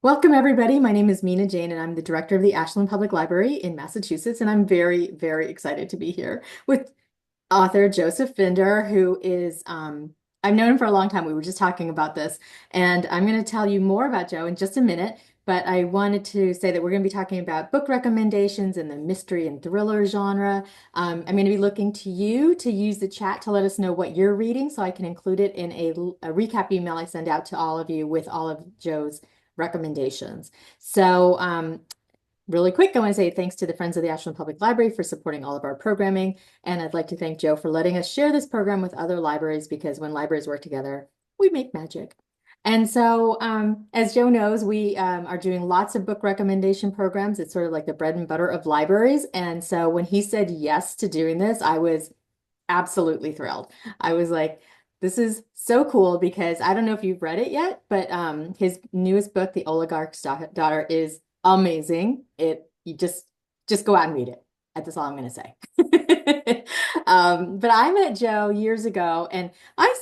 Welcome, everybody. My name is Mina Jane, and I'm the director of the Ashland Public Library in Massachusetts. And I'm very, very excited to be here with author Joseph Binder, who is, I've known him for a long time. We were just talking about this, and I'm going to tell you more about Joe in just a minute. But I wanted to say that we're going to be talking about book recommendations in the mystery and thriller genre. I'm going to be looking to you to use the chat to let us know what you're reading so I can include it in a recap email I send out to all of you with all of Joe's recommendations. So, really quick, I want to say thanks to the Friends of the Ashland Public Library for supporting all of our programming. And I'd like to thank Joe for letting us share this program with other libraries because when libraries work together, we make magic. And so, as Joe knows, we are doing lots of book recommendation programs. It's sort of like the bread and butter of libraries. And so when he said yes to doing this, I was absolutely thrilled. I was like, this is so cool because I don't know if you've read it yet, but his newest book, The Oligarch's Daughter, is amazing. It you just go out and read it. That's all I'm going to say. But I met Joe years ago, and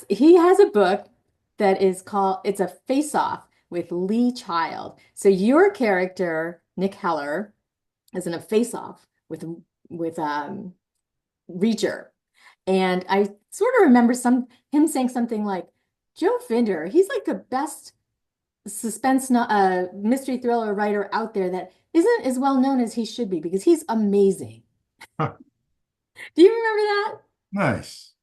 he has a book that is called it's a Face Off with Lee Child. So your character, Nick Heller, is in a face off with Reacher. And I sort of remember him saying something like, Joe Finder, he's like the best suspense mystery thriller writer out there that isn't as well known as he should be because he's amazing. Huh, Do you remember that? nice.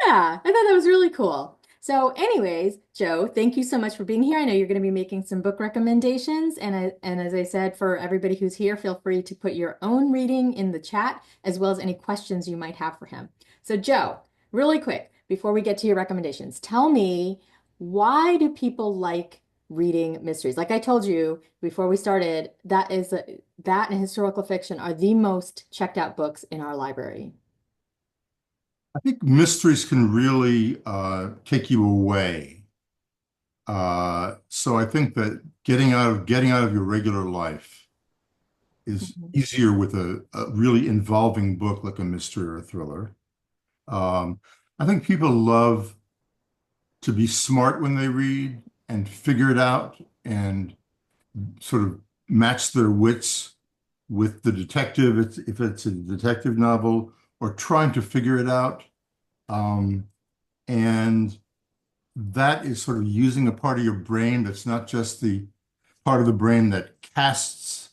Yeah, I thought that was really cool. So, anyways, Joe, thank you so much for being here. I know you're going to be making some book recommendations, and as I said, for everybody who's here, feel free to put your own reading in the chat as well as any questions you might have for him. So, Joe, really quick, before we get to your recommendations, tell me why do people like reading mysteries? Like I told you before we started, that and historical fiction are the most checked out books in our library. I think mysteries can really take you away. So I think that getting out of your regular life is Mhm. easier with a really involving book like a mystery or a thriller. Um, I think people love to be smart when they read and figure it out and sort of match their wits with the detective, if it's a detective novel, or trying to figure it out. Um, and that is sort of using a part of your brain that's not just the part of the brain that casts,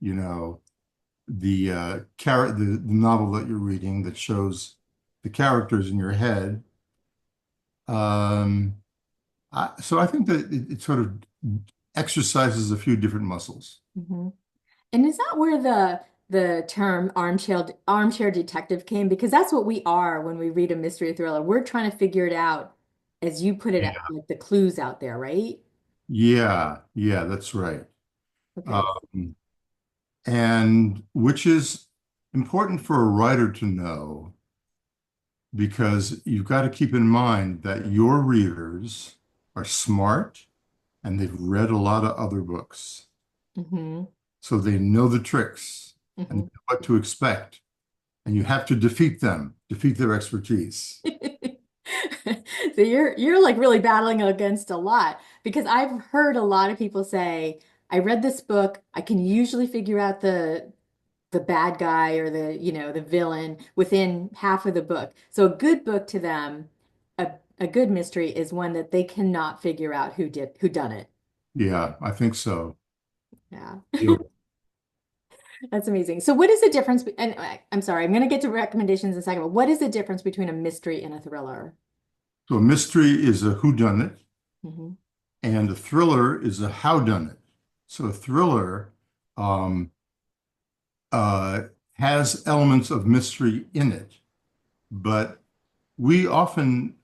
you know, the novel that you're reading that shows the characters in your head. Um, so I think that it sort of exercises a few different muscles. Mhm. And is that where the term armchair detective came? Because that's what we are when we read a mystery thriller. We're trying to figure it out, as you put it, Yeah. like the clues out there, right? Yeah, yeah, that's right. Okay. Um, and which is important for a writer to know because you've got to keep in mind that your readers are smart and they've read a lot of other books. hmm So they know the tricks and hmm know what to expect. And you have to defeat them, defeat their expertise. So you're like really battling against a lot because I've heard a lot of people say, I read this book, I can usually figure out the bad guy or the villain within half of the book. So a good book to them, a good mystery is one that they cannot figure out who done it. Yeah, I think so. Yeah. Yeah. That's amazing. So what is the difference? And I'm sorry, I'm going to get to recommendations in a second, but what is the difference between a mystery and a thriller? So a mystery is a whodunit, hmm and a thriller is a howdunit. So a thriller um, uh, has elements of mystery in it, but we often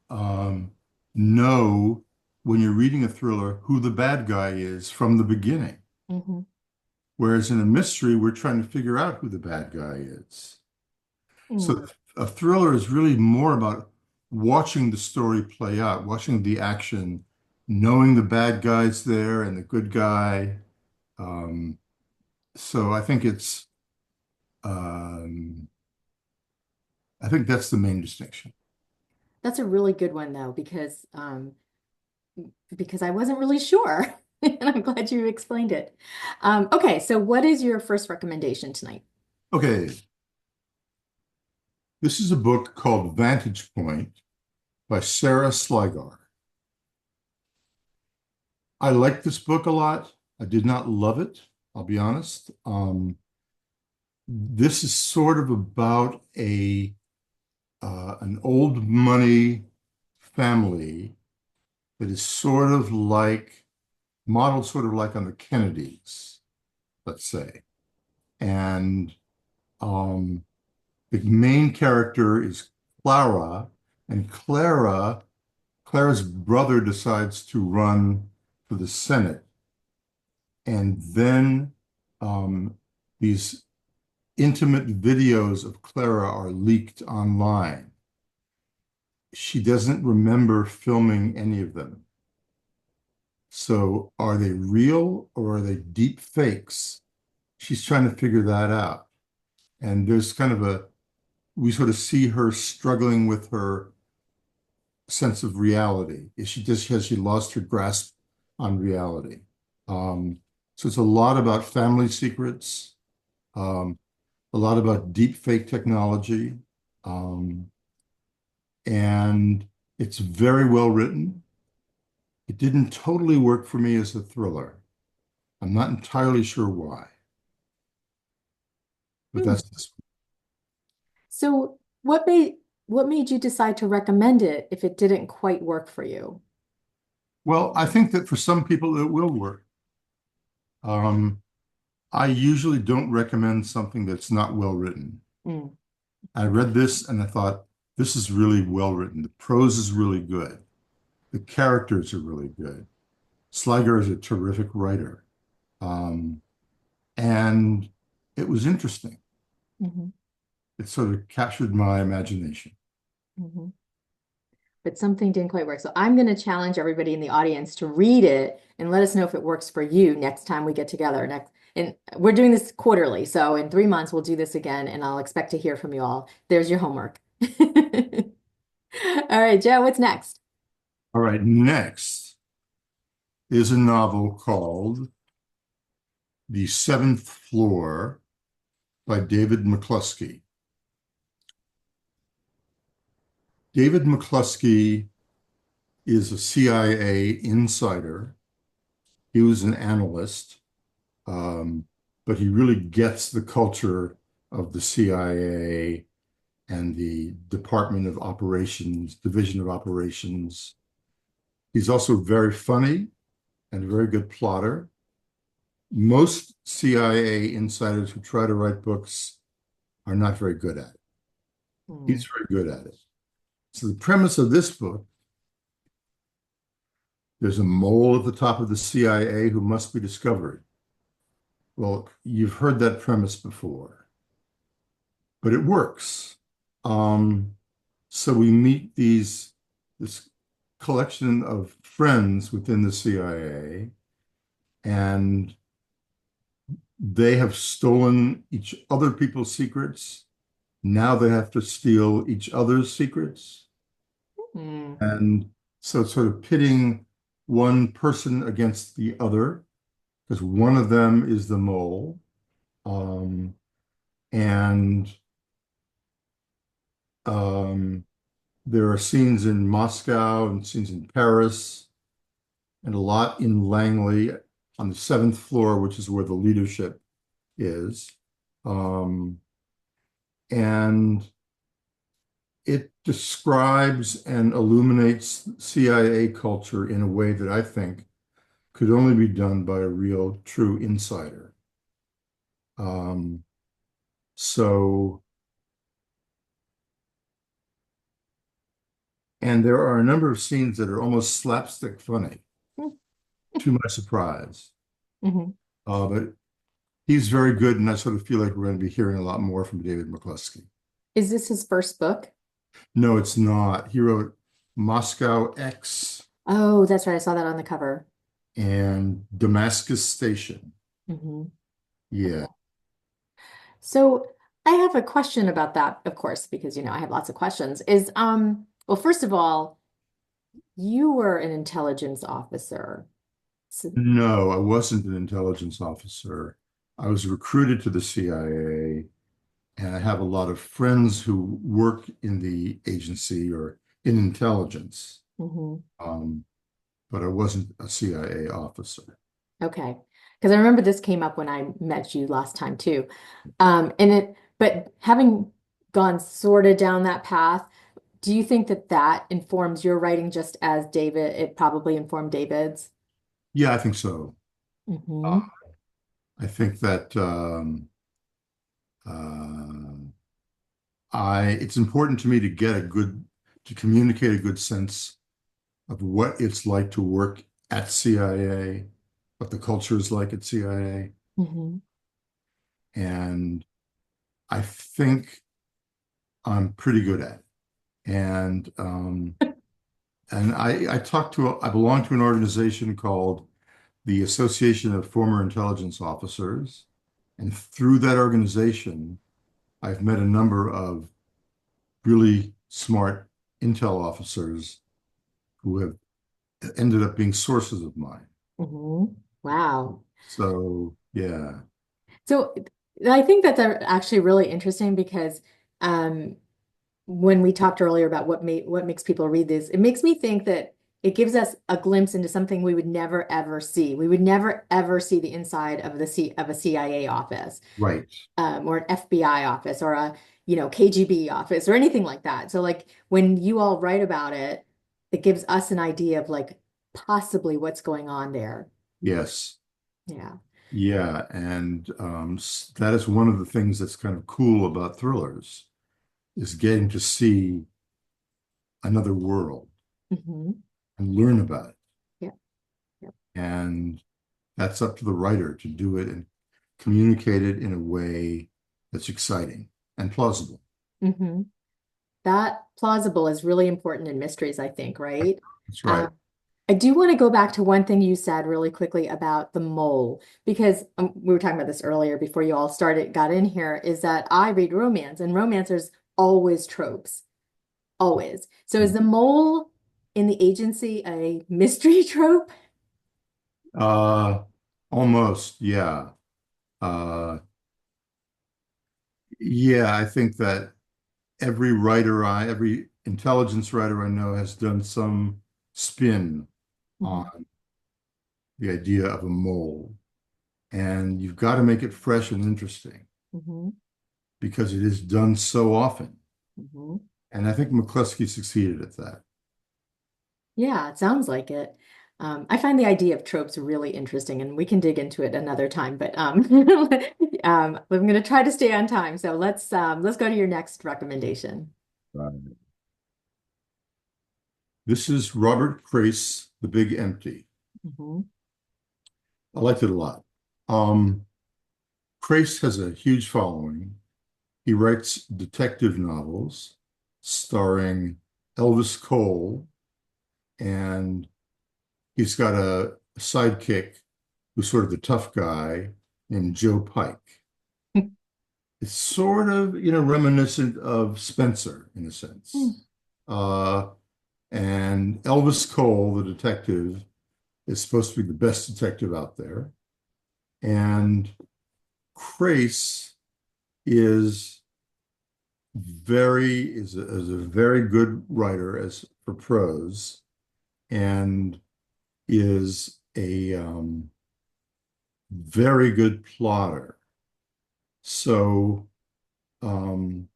know when you're reading a thriller who the bad guy is from the beginning. hmm Whereas in a mystery, we're trying to figure out who the bad guy is. So Mm. a thriller is really more about watching the story play out, watching the action, knowing the bad guy's there and the good guy. Um, so um, I think that's the main distinction. That's a really good one though, because I wasn't really sure. And I'm glad you explained it. Okay, so what is your first recommendation tonight? Okay, this is a book called Vantage Point by Sarah Sligar. I like this book a lot. I did not love it, I'll be honest. This is sort of about a an old money family that is sort of like modeled sort of like on the Kennedys, let's say. And um, the main character is Clara, and Clara's brother decides to run for the Senate. And then these intimate videos of Clara are leaked online. She doesn't remember filming any of them. So are they real or are they deep fakes? She's trying to figure that out. And there's kind of we sort of see her struggling with her sense of reality. Has she lost her grasp on reality? Um, so it's a lot about family secrets, um, a lot about deep fake technology, um, and it's very well written. It didn't totally work for me as a thriller. I'm not entirely sure why, but Hmm. that's this. So what made you decide to recommend it if it didn't quite work for you? Well, I think that for some people it will work. Um, I usually don't recommend something that's not well written. Mm, I read this and I thought, this is really well written. The prose is really good. The characters are really good. Sliger is a terrific writer. Um, and it was interesting. mhm, It sort of captured my imagination. mhm. But something didn't quite work. So I'm going to challenge everybody in the audience to read it and let us know if it works for you next time we get together. And we're doing this quarterly. So in 3 months, we'll do this again, and I'll expect to hear from you all. There's your homework. All right, Joe, what's next? All right, next is a novel called The Seventh Floor by David McCluskey. David McCluskey is a CIA insider. He was an analyst, but he really gets the culture of the CIA and the Department of Operations, Division of Operations. He's also very funny and a very good plotter. Most CIA insiders who try to write books are not very good at it. Hmm. He's very good at it. So the premise of this book, there's a mole at the top of the CIA who must be discovered. Well, you've heard that premise before, but it works. Um, so we meet this collection of friends within the CIA, and they have stolen each other people's secrets. Now they have to steal each other's secrets. Hmm. And so it's sort of pitting one person against the other, because one of them is the mole. Um, and um, there are scenes in Moscow and scenes in Paris and a lot in Langley on the seventh floor, which is where the leadership is. Um, and it describes and illuminates CIA culture in a way that I think could only be done by a real, true insider. Um, so, and there are a number of scenes that are almost slapstick funny, to my surprise. Mhm. But he's very good, and I sort of feel like we're going to be hearing a lot more from David McCluskey. Is this his first book? No, it's not. He wrote Moscow X Oh, that's right. I saw that on the cover. and Damascus Station. Hmm. Yeah. So I have a question about that, of course, because I have lots of questions. Well, first of all, you were an intelligence officer. So, No, I wasn't an intelligence officer. I was recruited to the CIA, and I have a lot of friends who work in the agency or in intelligence, mhm. um, but I wasn't a CIA officer. Okay. Because I remember this came up when I met you last time too. But having gone sort of down that path, do you think that that informs your writing just as it probably informed David's? Yeah, I think so. Uh, Hmm. I think that uh, it's important to me to to communicate a good sense of what it's like to work at CIA, what the culture is like at CIA. Hmm. And I think I'm pretty good at it. And I belong to an organization called the Association of Former Intelligence Officers. And through that organization, I've met a number of really smart intel officers who have ended up being sources of mine. Hmm. Wow. So, yeah, So I think that's actually really interesting because um, when we talked earlier about what makes people read this, it makes me think that it gives us a glimpse into something we would never ever see. We would never ever see the inside of of a CIA office, right. or an FBI office, or a KGB office, or anything like that. So like when you all write about it, it gives us an idea of like possibly what's going on there. Yes. Yeah. Yeah. And that is one of the things that's kind of cool about thrillers is getting to see another world Hmm. and learn about it. Yeah. Yeah. And that's up to the writer to do it and communicate it in a way that's exciting and plausible. Hmm. That plausible is really important in mysteries, I think, right? That's right. Um, I do want to go back to one thing you said really quickly about the mole, because we were talking about this earlier before you all got in here, is that I read romance, and romance there's always tropes, always. So is the mole in the agency a mystery trope? Uh, Almost, yeah. Uh, yeah, I think that every intelligence writer I know has done some spin Hmm. on the idea of a mole. And you've got to make it fresh and interesting Hmm. because it is done so often. Hmm. And I think McCluskey succeeded at that. Yeah, it sounds like it. I find the idea of tropes really interesting, and we can dig into it another time. But I'm going to try to stay on time. So let's go to your next recommendation. Right. This is Robert Crace, The Big Empty. Hmm. I liked it a lot. Um, Crace has a huge following. He writes detective novels starring Elvis Cole, and he's got a sidekick who's sort of the tough guy named Joe Pike. It's sort of, reminiscent of Spencer in a sense. Uh, and Elvis Cole, the detective, is supposed to be the best detective out there. And Crace is is a very good writer as for prose and is a very good plotter. So um,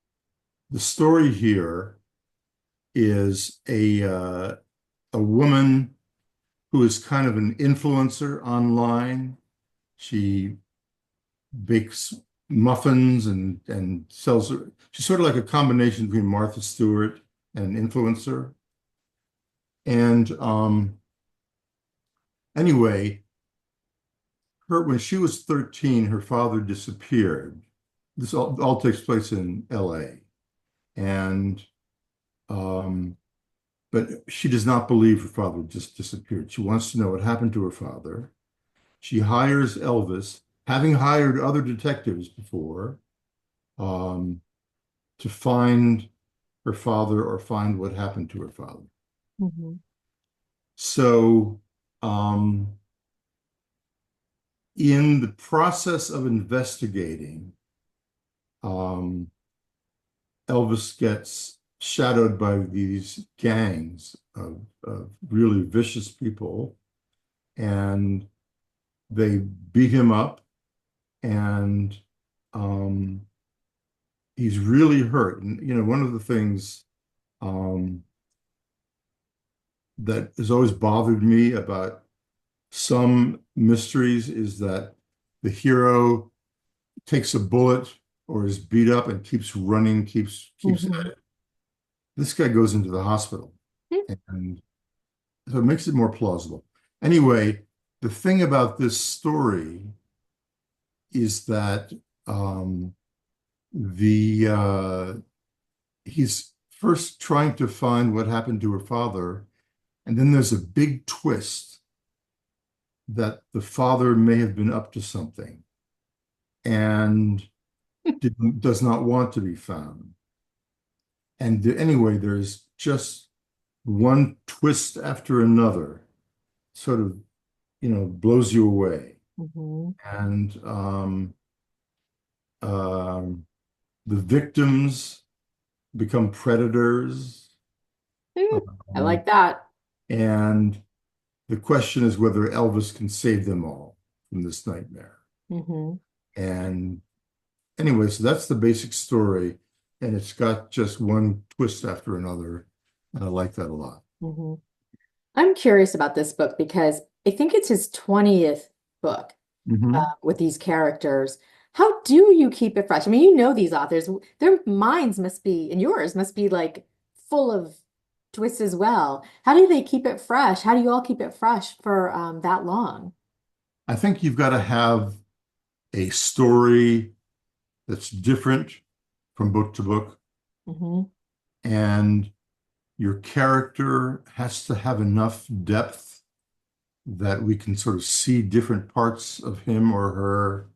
the story here is a woman who is kind of an influencer online. She bakes muffins and sells. She's sort of like a combination between Martha Stewart and an influencer. And anyway, her when she was 13, her father disappeared. This all takes place in LA. And um, but she does not believe her father just disappeared. She wants to know what happened to her father. She hires Elvis, having hired other detectives before, um, to find her father or find what happened to her father. Hmm. So um, in the process of investigating, um, Elvis gets shadowed by these gangs of really vicious people, and they beat him up, and um, he's really hurt. And one of the things um, that has always bothered me about some mysteries is that the hero takes a bullet or is beat up and keeps running, keeps Hmm. at it. This guy goes into the hospital, and so it makes it more plausible. Anyway, the thing about this story is that um, the he's first trying to find what happened to her father, and then there's a big twist that the father may have been up to something and does not want to be found. And anyway, there's just one twist after another, sort of, blows you away. Hmm. And um, the victims become predators. I Um, like that. and the question is whether Elvis can save them all from this nightmare. Hmm. And anyway, so that's the basic story. And it's got just one twist after another. And I like that a lot. Hmm. I'm curious about this book because I think it's his 20th book Hmm. with these characters. How do you keep it fresh? I mean, you know these authors, their minds must be, and yours must be like full of twists as well. How do they keep it fresh? How do you all keep it fresh for that long? I think you've got to have a story that's different from book to book, Hmm. and your character has to have enough depth that we can sort of see different parts of him or her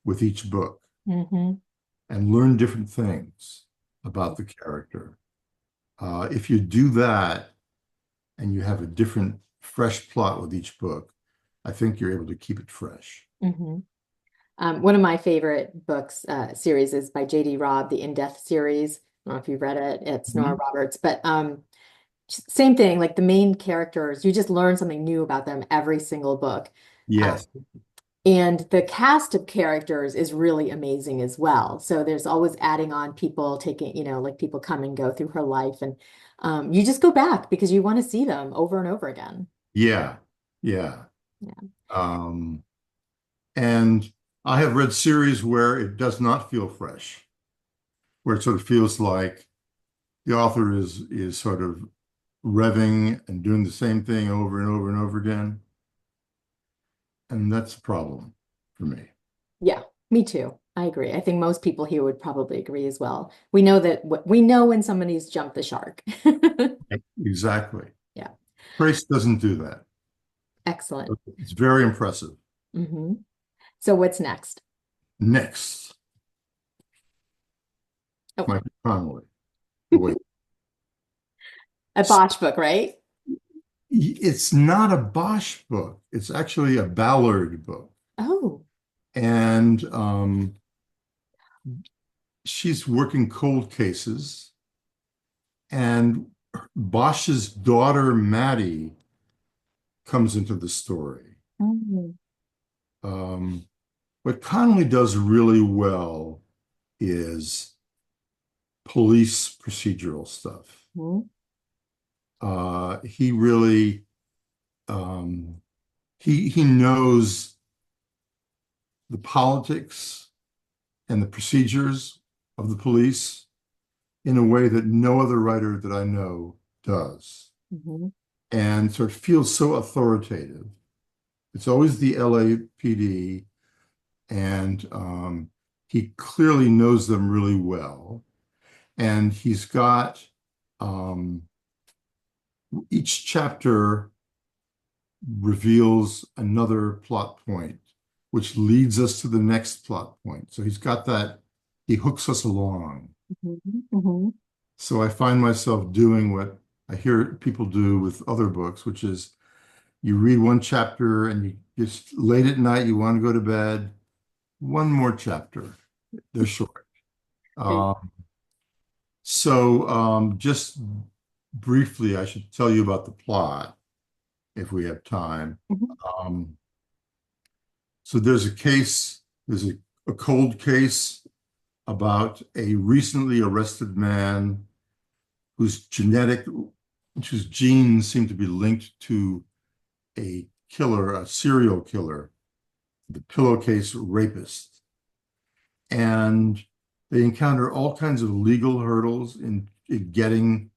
with each book Hmm. and learn different things about the character. If you do that and you have a different, fresh plot with each book, I think you're able to keep it fresh. Hmm. One of my favorite books series is by J.D. Robb, the In Death series. I don't know if you've read it. It's Nora Mhm. Roberts, but same thing. Like the main characters, you just learn something new about them every single book. Yes. And the cast of characters is really amazing as well. So there's always adding on people taking, like people come and go through her life. And you just go back because you want to see them over and over again. Yeah. Yeah. Yeah. Um, and I have read series where it does not feel fresh, where it sort of feels like the author is sort of revving and doing the same thing over and over and over again. And that's a problem for me. Yeah, me too. I agree. I think most people here would probably agree as well. We know that we know when somebody's jumped the shark. Exactly. Yeah, Trace doesn't do that. excellent. It's very impressive. Hmm. So what's next? Next, Oh, Michael Connolly. Oh, wait, a Bosch book, right? it's not a Bosch book. It's actually a Ballard book. Oh. And she's working cold cases. And Bosch's daughter, Maddie, comes into the story. Mm-hmm. Um, what Connolly does really well is police procedural stuff. He really um, he knows the politics and the procedures of the police in a way that no other writer that I know does, Hmm. and sort of feels so authoritative. It's always the LAPD, and he clearly knows them really well. And he's got um, each chapter reveals another plot point, which leads us to the next plot point. So he's got that, he hooks us along. Hmm. Hmm. So I find myself doing what I hear people do with other books, which is You read one chapter and you just late at night, you want to go to bed. One more chapter. They're short. Um, just briefly, I should tell you about the plot if we have time. Mhm. Um, so there's a case, a cold case about a recently arrested man whose whose genes seem to be linked to a killer, a serial killer, the pillowcase rapist. And they encounter all kinds of legal hurdles in getting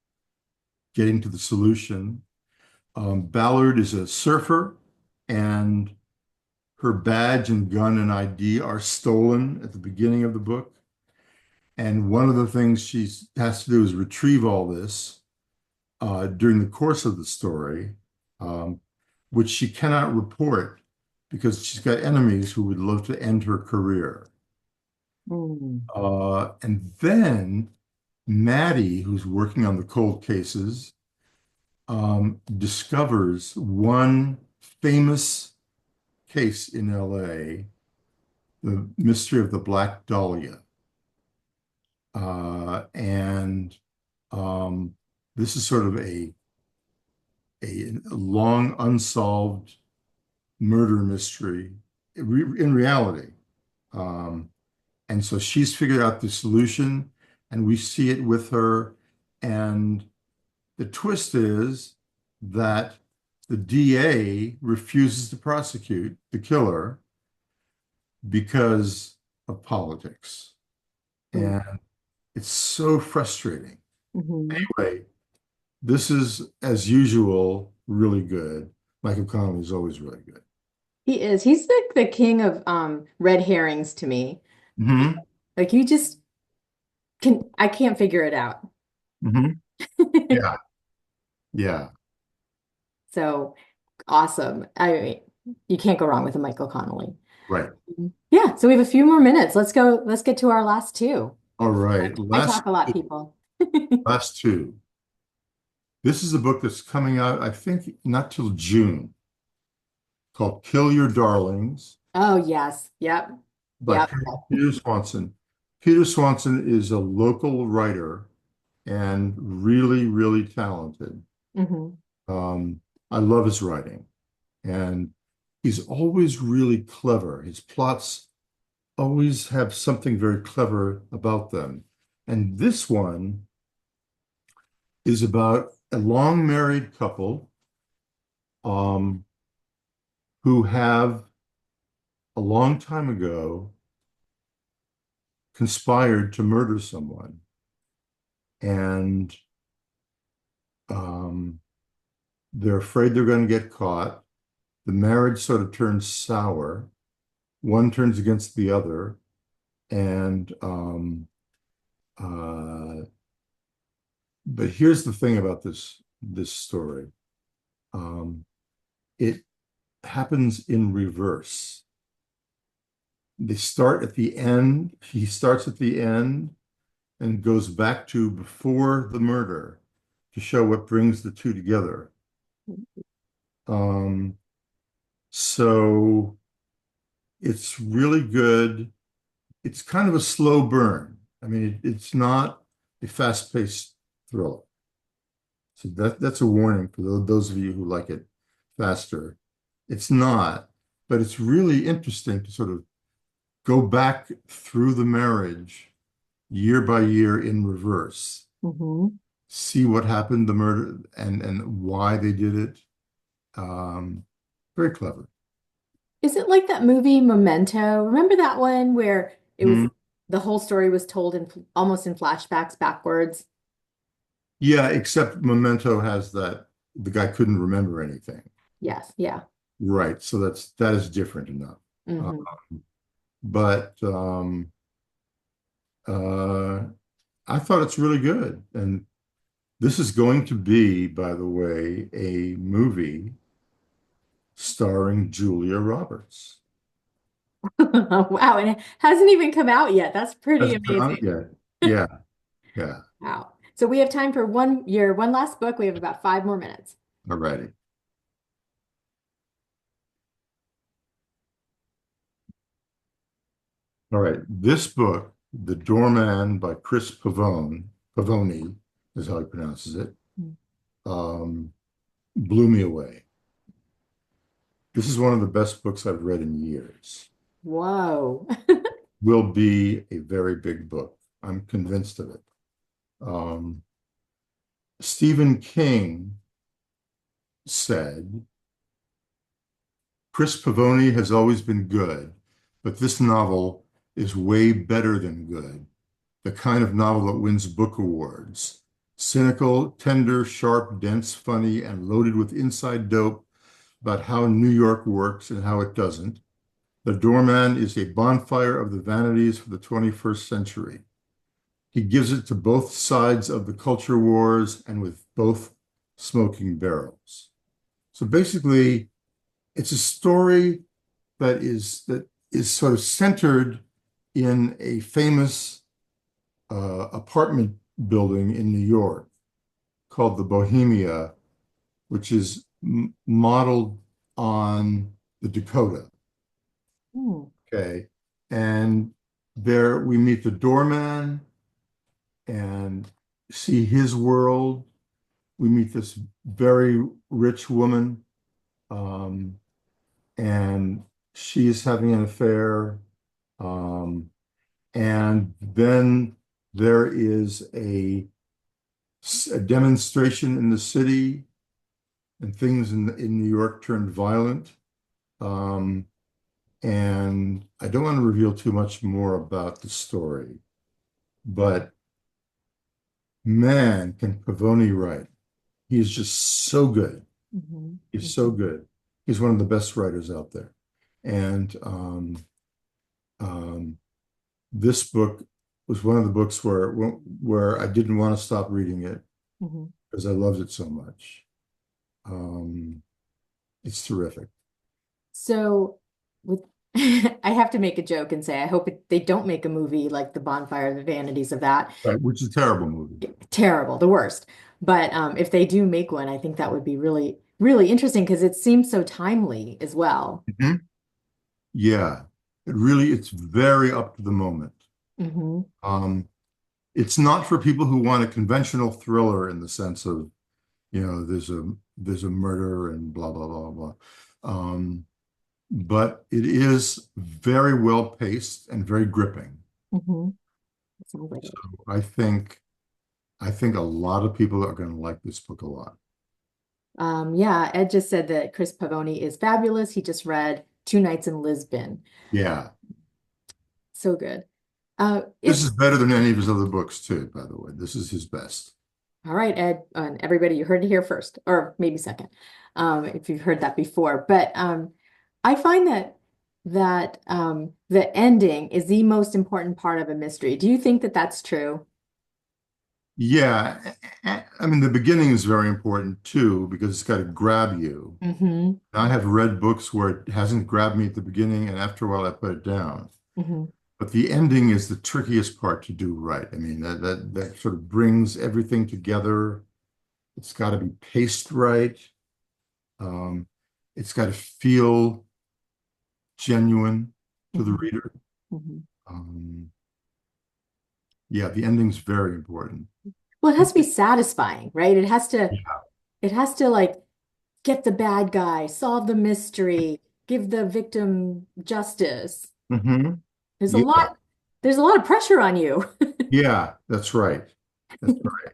to the solution. Ballard is a surfer, and her badge and gun and ID are stolen at the beginning of the book. And one of the things she has to do is retrieve all this during the course of the story, um, which she cannot report because she's got enemies who would love to end her career. Mm. And then Maddie, who's working on the cold cases, discovers one famous case in LA, the mystery of the Black Dahlia. And this is sort of a long unsolved murder mystery in reality. Um, and so she's figured out the solution, and we see it with her. And the twist is that the DA refuses to prosecute the killer because of politics. Mm. And it's so frustrating. Mhm. Anyway, this is, as usual, really good. Michael Connelly is always really good. He is. He's the king of red herrings to me. Hmm. Like you just can I can't figure it out. Hmm. Yeah, yeah, So awesome. I mean, you can't go wrong with a Michael Connelly. right. Yeah, so we have a few more minutes. Let's go. Let's get to our last two. All right. I talk a lot, people. Last two. This is a book that's coming out, I think, not till June, called Kill Your Darlings Oh, yes. Yep. by Yep. Peter Swanson. Peter Swanson is a local writer and really, really talented. Hmm. Um, I love his writing, and he's always really clever. His plots always have something very clever about them. And this one is about a long married couple um, who have a long time ago conspired to murder someone. And um, they're afraid they're going to get caught. The marriage sort of turns sour. One turns against the other. And uh, but here's the thing about this story. Um, it happens in reverse. They start at the end. He starts at the end and goes back to before the murder to show what brings the two together. Um, so it's really good. It's kind of a slow burn. I mean, it's not a fast-paced thriller. So that's a warning for those of you who like it faster. It's not, but it's really interesting to sort of go back through the marriage year by year in reverse, Hmm. see what happened, the murder, and why they did it. Um, Very clever. Is it like that movie Memento? Remember that one where it was Mhm. the whole story was told in almost in flashbacks backwards? Yeah, except Memento has that the guy couldn't remember anything. Yes. Yeah. Right. So that is different enough. Uh, Hmm. but uh, I thought it's really good. And this is going to be, by the way, a movie starring Julia Roberts. Wow. And it hasn't even come out yet. That's pretty Hasn't come out amazing. yet. Yeah, yeah. Wow. So we have time for one last book. We have about 5 more minutes. Alrighty. All right. This book, The Doorman by Chris Pavoni is how he pronounces it, um, blew me away. This is one of the best books I've read in years. Whoa. Will be a very big book. I'm convinced of it. Um, Stephen King said, Chris Pavoni has always been good, but this novel is way better than good. The kind of novel that wins book awards. Cynical, tender, sharp, dense, funny, and loaded with inside dope about how New York works and how it doesn't. The Doorman is a bonfire of the vanities for the 21st century. He gives it to both sides of the culture wars and with both smoking barrels. So basically, it's a story that is sort of centered in a famous apartment building in New York called the Bohemia, which is modeled on the Dakota. Hmm. Okay. And there we meet the doorman and see his world. We meet this very rich woman, um, and she's having an affair. Um, and then there is a demonstration in the city, and things in New York turned violent. Um, and I don't want to reveal too much more about the story, but man, can Pavoni write. He is just so good. Mhm. He's so Mhm. good. He's one of the best writers out there. And um, this book was one of the books where I didn't want to stop reading it Mhm. because I loved it so much. Um, it's terrific. So with I have to make a joke and say I hope they don't make a movie like The Bonfire of the Vanities of that. Right, which is a terrible movie. Terrible, the worst. But if they do make one, I think that would be really, really interesting because it seems so timely as well. Mhm. Yeah, it's very up to the moment. Hmm. Um, it's not for people who want a conventional thriller in the sense of, there's a murder and blah blah blah blah. Um, but it is very well paced and very gripping. Hmm. Sounds like So it. I think a lot of people are going to like this book a lot. Yeah, Ed just said that Chris Pavoni is fabulous. He just read Two Nights in Lisbon. Yeah, So good. this If is better than any of his other books too, by the way. This is his best. All right, Ed, and everybody, you heard it here first, or maybe second, if you've heard that before. But I find that the ending is the most important part of a mystery. Do you think that that's true? Yeah, I mean the beginning is very important too because it's got to grab you. Hmm. I have read books where it hasn't grabbed me at the beginning, and after a while I put it down. Hmm. But the ending is the trickiest part to do right. I mean, that sort of brings everything together. It's got to be paced right. Um, it's got to feel genuine to the Hmm. reader. Hmm. Um, yeah, the ending's very important. Well, it has to be satisfying, right? Yeah. It has to like get the bad guy, solve the mystery, give the victim justice. Hmm. There's a Yeah, lot, there's a lot of pressure on you. yeah, that's right. That's right.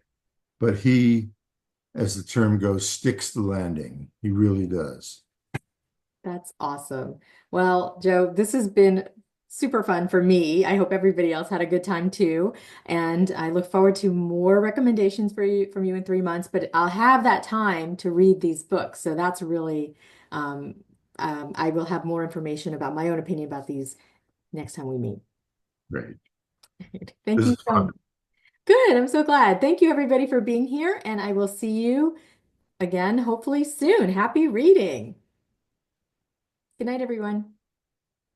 But he, as the term goes, sticks the landing. He really does. That's awesome. Well, Joe, this has been super fun for me. I hope everybody else had a good time too. And I look forward to more recommendations for you from you in 3 months, but I'll have that time to read these books. So that's really, um, I will have more information about my own opinion about these next time we meet. Great. Thank This you is so fun. much. Good. I'm so glad. Thank you, everybody, for being here. And I will see you again, hopefully soon. Happy reading. Good night, everyone.